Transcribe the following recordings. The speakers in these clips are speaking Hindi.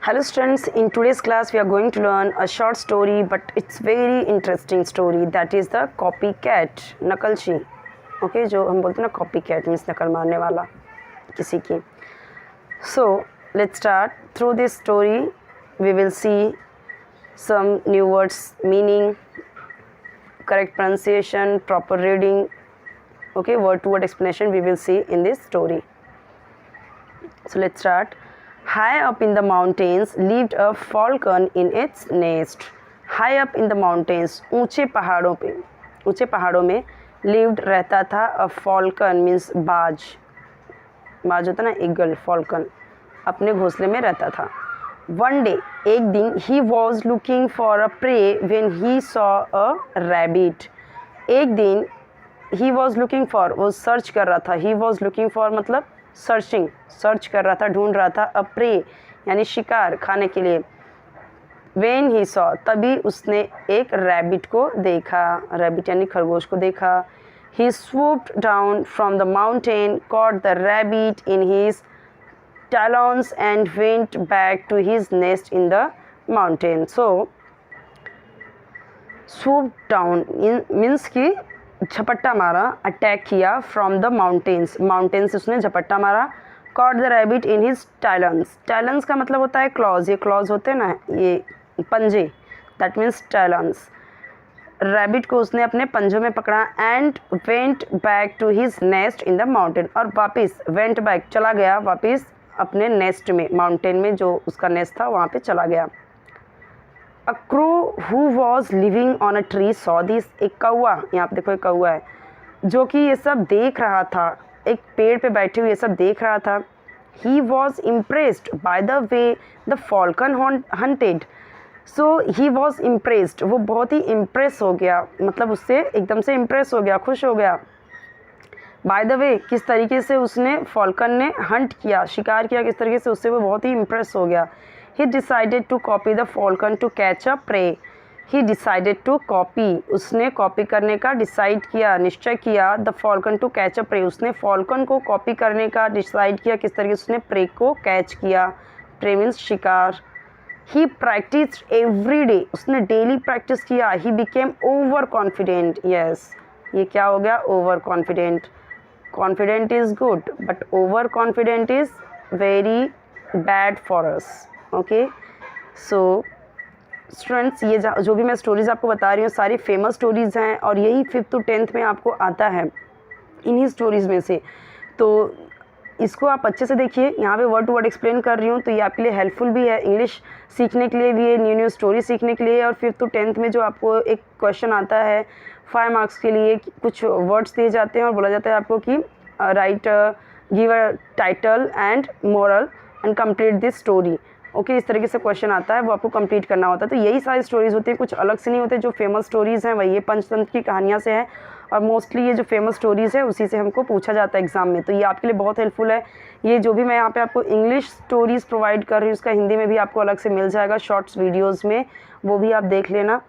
Hello students, in today's class we are going to learn a short story, but it's very interesting story, that is the copycat, नकलची. Okay, जो हम बोलते हैं ना copycat means नकल मारने वाला किसी की. So let's start. Through this story we will see some new words, meaning, correct pronunciation, proper reading. Okay, word to word explanation we will see in this story. So let's start. High up in the mountains lived a falcon in its nest. High up in the mountains, ऊंचे पहाड़ों में lived रहता था a falcon means बाज होता ना eagle, falcon अपने घोंसले में रहता था. One day, एक दिन he was looking for a prey when he saw a rabbit. एक दिन he was looking for, वो सर्च कर रहा था. He was looking for मतलब सर्च कर रहा था, ढूंढ रहा था. अ प्रे यानी शिकार खाने के लिए. व्हेन ही सॉ, तभी उसने एक रैबिट को देखा. रैबिट यानी खरगोश को देखा. He swooped down from the mountain, caught the rabbit in his talons and went back to his nest in the mountain. So swoop down means कि झपट्टा मारा, अटैक किया. फ्रॉम द माउंटेन्स उसने झपट्टा मारा. Caught the rabbit in his talons का मतलब होता है क्लॉज. ये क्लॉज होते हैं ना, ये पंजे, दैट मीन्स टैलन्स. रैबिट को उसने अपने पंजों में पकड़ा. And went back to his nest in the mountain, और वापस वेंट बैक चला गया वापस अपने नेस्ट में, माउंटेन में जो उसका नेस्ट था वहाँ पे चला गया. A crow who was living on a tree saw this, एक कौआ, यहाँ पे देखो एक कौआ है जो कि ये सब देख रहा था, एक पेड़ पे बैठे हुए ये सब देख रहा था. He was impressed by the way the falcon hunted. So he was impressed, वो बहुत ही इम्प्रेस हो गया, मतलब उससे एकदम से इम्प्रेस हो गया, खुश हो गया. बाय द वे, किस तरीके से उसने फॉल्कन ने हंट किया, शिकार किया किस तरीके से, उससे वो बहुत ही इम्प्रेस हो गया. He decided to copy the falcon to catch a prey. He decided to copy, उसने कॉपी करने का डिसाइड किया, निश्चय किया. The falcon to catch a prey, उसने फॉल्कन को कॉपी करने का डिसाइड किया. किस तरीके से उसने प्रे को कैच किया. प्रे मीन्स शिकार. He practiced every day, उसने डेली प्रैक्टिस किया. He became over confident. Yes, ये क्या हो गया, over confident. Confident is good but over confident is very bad for us. Okay, so students, ये जो भी मैं स्टोरीज़ आपको बता रही हूँ सारी फेमस स्टोरीज़ हैं, और यही 5th to 10th में आपको आता है इन्हीं स्टोरीज़ में से. तो इसको आप अच्छे से देखिए. यहाँ पे वर्ड टू वर्ड एक्सप्लेन कर रही हूँ, तो ये आपके लिए हेल्पफुल भी है, इंग्लिश सीखने के लिए भी है, न्यू स्टोरी सीखने के लिए. और 5th to 10th में जो आपको एक क्वेश्चन आता है 5 मार्क्स के लिए, कुछ वर्ड्स दिए जाते हैं और बोला जाता है आपको कि right, give a title and moral and complete this story. Okay, इस तरीके से क्वेश्चन आता है, वो आपको कंप्लीट करना होता है. तो यही सारी स्टोरीज़ होती हैं, कुछ अलग से नहीं होते. जो फेमस स्टोरीज़ हैं वही ये पंचतंत्र की कहानियाँ से है, और मोस्टली ये जो फेमस स्टोरीज़ है उसी से हमको पूछा जाता है एग्जाम में. तो ये आपके लिए बहुत हेल्पफुल है. ये जो भी मैं यहाँ पे आपको इंग्लिश स्टोरीज़ प्रोवाइड कर रही हूँ, उसका हिंदी में भी आपको अलग से मिल जाएगा शॉर्ट्स वीडियोज़ में, वो भी आप देख लेना.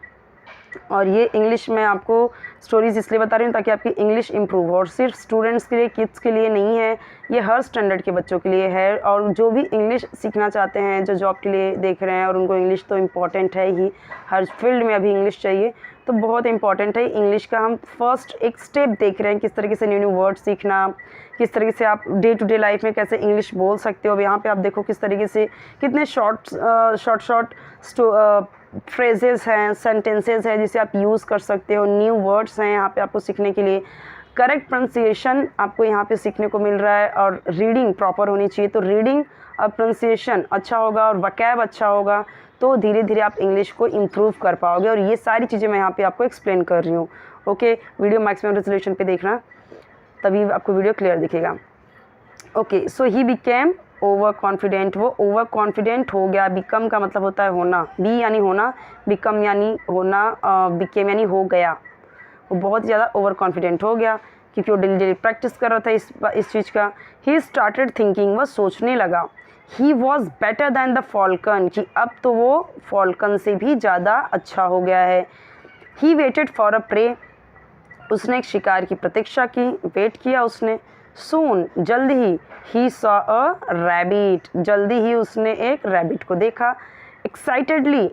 और ये इंग्लिश में आपको स्टोरीज़ इसलिए बता रही हूँ ताकि आपकी इंग्लिश इंप्रूव हो, और सिर्फ स्टूडेंट्स के लिए, किड्स के लिए नहीं है, ये हर स्टैंडर्ड के बच्चों के लिए है. और जो भी इंग्लिश सीखना चाहते हैं, जो जॉब के लिए देख रहे हैं, और उनको इंग्लिश तो इम्पॉर्टेंट है ही, हर फील्ड में अभी इंग्लिश चाहिए, तो बहुत इंपॉर्टेंट है इंग्लिश का. हम फर्स्ट एक स्टेप देख रहे हैं, किस तरीके से न्यू वर्ड सीखना, किस तरीके से आप डे टू डे लाइफ में कैसे इंग्लिश बोल सकते हो. अब यहाँ पे आप देखो किस तरीके से कितने शॉर्ट फ्रेजेस हैं, सेंटेंसेस हैं जिसे आप यूज़ कर सकते हो. न्यू वर्ड्स हैं यहाँ पे आपको सीखने के लिए. करेक्ट प्रोनाउंसिएशन आपको यहाँ पे सीखने को मिल रहा है, और रीडिंग प्रॉपर होनी चाहिए. तो रीडिंग और प्रोनाउंसिएशन अच्छा होगा और वकैब अच्छा होगा, तो धीरे धीरे आप इंग्लिश को इम्प्रूव कर पाओगे. और ये सारी चीज़ें मैं यहाँ पे आपको एक्सप्लेन कर रही हूँ. ओके, वीडियो मैक्सिमम रेजोल्यूशन पे देखना, तभी आपको वीडियो क्लियर दिखेगा. Okay, so he became over confident, वो ओवर कॉन्फिडेंट हो गया. बिकम का मतलब होता है होना, बी यानी होना, बिकम यानी होना, बिकेम यानी हो गया. वो बहुत ज़्यादा ओवर कॉन्फिडेंट हो गया क्योंकि वो डेली प्रैक्टिस कर रहा था इस चीज़ का. ही स्टार्टेड थिंकिंग, वह सोचने लगा. He was better than the Falcon, कि अब तो वो फॉल्कन से भी ज़्यादा अच्छा हो गया है. He waited for a prey, उसने एक शिकार की प्रतीक्षा की, वेट किया उसने. सून जल्द ही सॉ अ रैबिट, जल्दी ही उसने एक रैबिट को देखा। एक्साइटेडली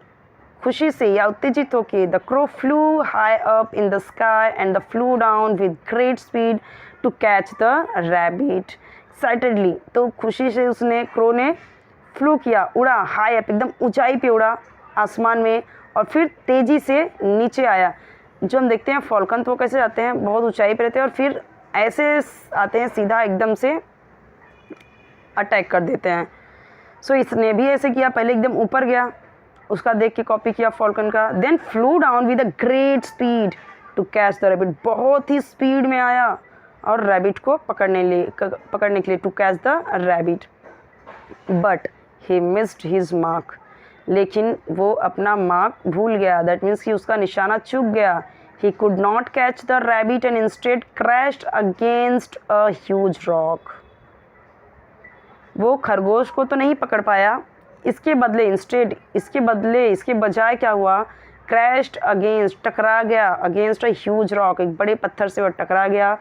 खुशी से या उत्तेजित होके the crow flew high up in the sky and the flew down with great speed to catch the rabbit. Excitedly तो खुशी से उसने क्रो ने फ्लू किया, उड़ा, हाई अप एकदम ऊंचाई पे उड़ा आसमान में, और फिर तेज़ी से नीचे आया। जो हम देखते हैं फॉल्कन तो वो कैसे जाते हैं, बहुत ऊंचाई पे रहते हैं और फिर ऐसे आते हैं सीधा एकदम से अटैक कर देते हैं। सो इसने भी ऐसे किया, पहले एकदम ऊपर गया, उसका देख के कॉपी किया फॉल्कन का, then flew down with a great speed to catch the rabbit, बहुत ही स्पीड में आया और रैबिट को पकड़ने के लिए to catch the rabbit, but he missed his mark, लेकिन वो अपना मार्क भूल गया। दैट मीन्स कि उसका निशाना चूक गया। He could not catch the rabbit and instead crashed against a huge rock. वो खरगोश को तो नहीं पकड़ पाया, इसके बदले इसके बजाय क्या हुआ, क्रैश्ड अगेंस्ट, टकरा गया, अगेंस्ट अ ह्यूज रॉक, एक बड़े पत्थर से वो टकरा गया।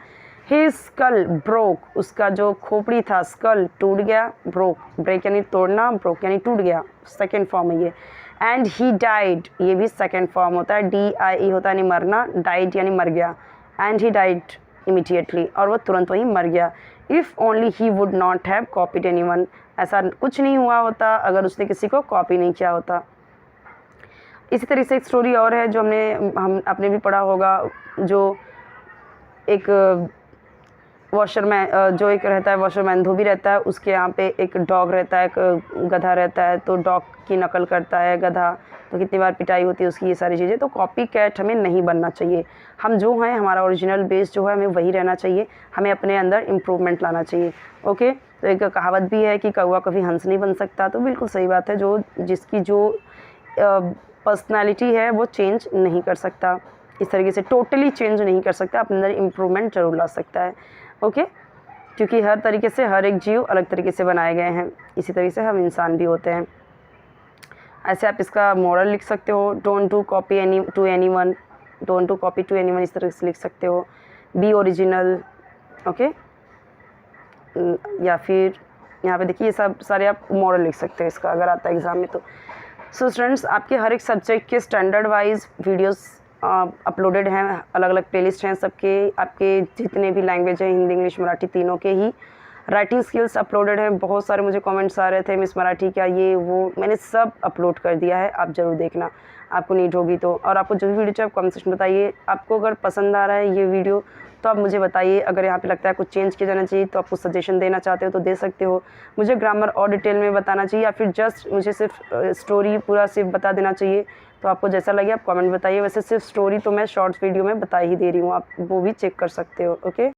हिज स्कल ब्रोक, उसका जो खोपड़ी था स्कल टूट गया, ब्रेक यानी तोड़ना, ब्रोक यानी टूट गया, सेकेंड फॉर्म है ये। एंड ही डाइड, ये भी सेकेंड फॉर्म होता है, DIE होता है यानी मरना, डाइड यानी मर गया। एंड ही डाइड इमीडिएटली, और वो तुरंत वहीं मर गया। If only he would not have copied anyone, ऐसा कुछ नहीं हुआ होता अगर उसने किसी को कॉपी नहीं किया होता। इसी तरह से एक स्टोरी और है जो आपने भी पढ़ा होगा, जो एक वॉशरमैन, जो एक रहता है वॉशरमैन, धोबी रहता है, उसके यहाँ पे एक डॉग रहता है, एक गधा रहता है, तो डॉग की नकल करता है गधा, तो कितनी बार पिटाई होती है उसकी, ये सारी चीज़ें। तो कॉपी कैट हमें नहीं बनना चाहिए, हम जो हैं हमारा ओरिजिनल बेस जो है हमें वही रहना चाहिए, हमें अपने अंदर इम्प्रूवमेंट लाना चाहिए। ओके, तो एक कहावत भी है कि कौवा कभी हंस नहीं बन सकता, तो बिल्कुल सही बात है, जिसकी जो पर्सनैलिटी है वो चेंज नहीं कर सकता, इस तरीके से टोटली चेंज नहीं कर सकता, अपने अंदर इम्प्रूवमेंट ज़रूर ला सकता है। ओके, क्योंकि हर तरीके से हर एक जीव अलग तरीके से बनाए गए हैं, इसी तरीके से हम इंसान भी होते हैं। ऐसे आप इसका मॉरल लिख सकते हो, don't do copy to anyone, don't do copy to anyone, इस तरह से लिख सकते हो। बी ओरिजिनल, ओके, या फिर यहाँ पे देखिए ये सब सारे आप मॉरल लिख सकते हो इसका, अगर आता है एग्ज़ाम में तो। सो स्टूडेंट्स, आपके हर एक सब्जेक्ट के स्टैंडर्ड वाइज वीडियोस अपलोडेड हैं, अलग अलग प्लेलिस्ट हैं सबके, आपके जितने भी लैंग्वेज हैं, हिंदी, इंग्लिश, मराठी, तीनों के ही राइटिंग स्किल्स अपलोडेड हैं। बहुत सारे मुझे कमेंट्स आ रहे थे, मिस मराठी क्या, ये वो, मैंने सब अपलोड कर दिया है, आप ज़रूर देखना, आपको नीड होगी तो। और आपको जो भी वीडियो चाहिए आप कमेंट सेक्शन में बताइए। आपको अगर पसंद आ रहा है ये वीडियो तो आप मुझे बताइए, अगर यहाँ पे लगता है कुछ चेंज किया जाना चाहिए तो आप कुछ सजेशन देना चाहते हो तो दे सकते हो, मुझे ग्रामर और डिटेल में बताना चाहिए, या फिर जस्ट मुझे सिर्फ स्टोरी पूरा सिर्फ बता देना चाहिए, तो आपको जैसा लगे आप कमेंट बताइए। वैसे सिर्फ स्टोरी तो मैं शॉर्ट्स वीडियो में बता ही दे रही हूँ, आप वो भी चेक कर सकते हो। ओके।